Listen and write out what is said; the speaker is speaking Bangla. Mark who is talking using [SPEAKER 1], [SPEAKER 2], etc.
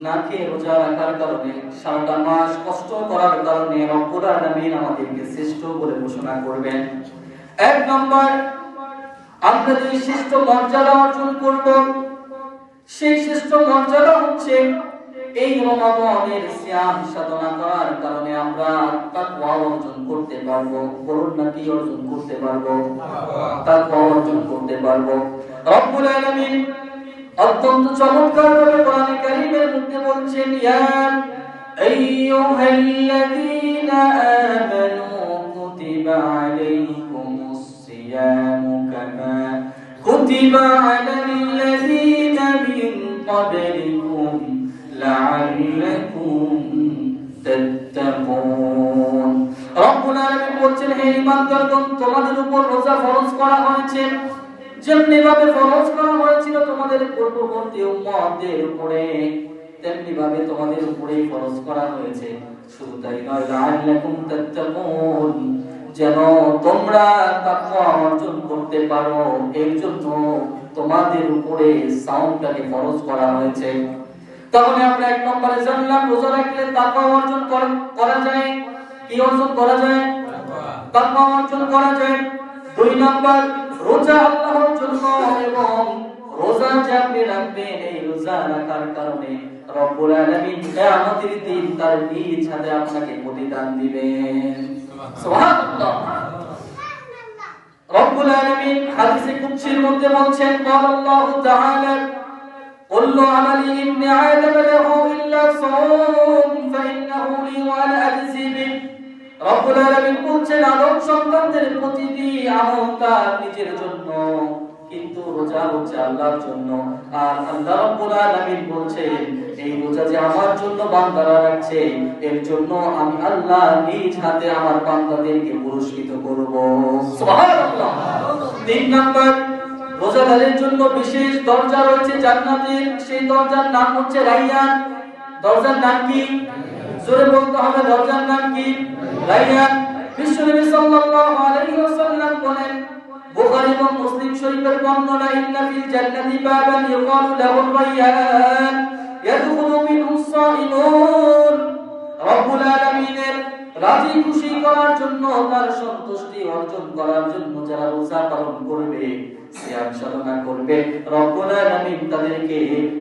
[SPEAKER 1] না খেয়ে রোজা রাখার কারণে, সারাটা মাস কষ্ট করার কারণে রব্বুল আলামিন আমাদেরকে শ্রেষ্ঠ বলে ঘোষণা করবেন। এক নম্বর, আমরা যে শ্রেষ্ঠ মর্যাদা অর্জন করব, সেই শ্রেষ্ঠ মর্যাদা হচ্ছে এই রমাদানের সিয়াম সাধনা করার কারণে আমরা তাকওয়া অর্জন করতে পারবো। বলুন না, কি অর্জন করতে পারবো? তাকওয়া অর্জন করতে পারবো। রব্বুল আলামিন অত্যন্ত চমৎকার ভাবে কোরআনে কারীমের মধ্যে বলছেন, ইয়া আইয়ুহাল্লাযীনা আমানু কুতিবা আলাইকুমুস সিয়ামু কামা কুতিবা আলাল্লাযীনা মিন ক্বাবলিকুম লাআল্লাকুম তাত্তাকুন। রব্বুল আলামিন বলছেন, হে ঈমানদারগণ, তোমাদের উপর রোজা ফরজ করা হয়েছে যেমনি ভাবে ফরজ করা হয়েছিল তোমাদের পূর্ববর্তী উম্মতদের উপরে, তেমনি ভাবে তোমাদের উপরেই ফরজ করা হয়েছে। শুধু তাই নয়, লাআল্লাকুম তাত্তাকুন, যেন তোমরা তাকওয়া অর্জন করতে পারো, এর জন্য তোমাদের উপরে সাওমটাকে ফরজ করা হয়েছে। তাহলে আমরা এক নম্বরে জানলাম, রোজা রাখলে তাকওয়া অর্জন করা যায়। কি অর্জন করা যায়? তাকওয়া অর্জন করা যায়। দুই নম্বর, রোজা আল্লাহর জন্য, এবং রোজা যে আপনি রাখবেন, এই রোজা রাখার কারণে রব্বুল আলামিন কিয়ামতের দিন তার নিজ হাতে আপনাকে প্রতিদান দিবেন। সুবহানাল্লাহ। রব্বুল আলামিন হাদিসে কুদসির মধ্যে বলছেন, ক্বালাল্লাহু তাআলা কুল্লু আমালি ইবনি আদম লাহু ইল্লা সাওম ফাইন্নাহু লি ওয়া আনা আজজি বিহি। রব্বুল আলামিন বলছেন, আদম সন্তানদের প্রতিটি আমল তার নিজের জন্য, কিন্তু রোজা হচ্ছে আল্লাহর জন্য। আর আল্লাহ রাব্বুল আলামিন বলছেন, এই রোজা যে আমার জন্য বান্দারা রাখছে, এর জন্য আমি আল্লাহ নিজ হাতে আমার বান্দাদেরকে পুরস্কৃত করব। সুবহানাল্লাহ। তিন নম্বর, রোজাদারের জন্য বিশেষ দরজা রয়েছে জান্নাতের, সেই দরজার নাম হচ্ছে রায়্যান। দরজার নাম কি? জোরে বলতে হবে, দরজার নাম কি? রায়্যান। বিশ্বনবী সাল্লাল্লাহু আলাইহি ওয়াসাল্লাম বলেন, বুখারী এবং মুসলিম শরীফের বর্ণনা, ইন্না ফিল জান্নাতি বাবান ইউকালু লাহু রায়্যান ইয়াদখুলু মিনহু সাইমুন। রব্বুল আলামিনের রাজি খুশি করার জন্য, তার সন্তুষ্টি অর্জন করার জন্য যারা রোজা পালন করবে, সিয়াম সাধনা করবে, রব্বুল আলামিন তাদেরকে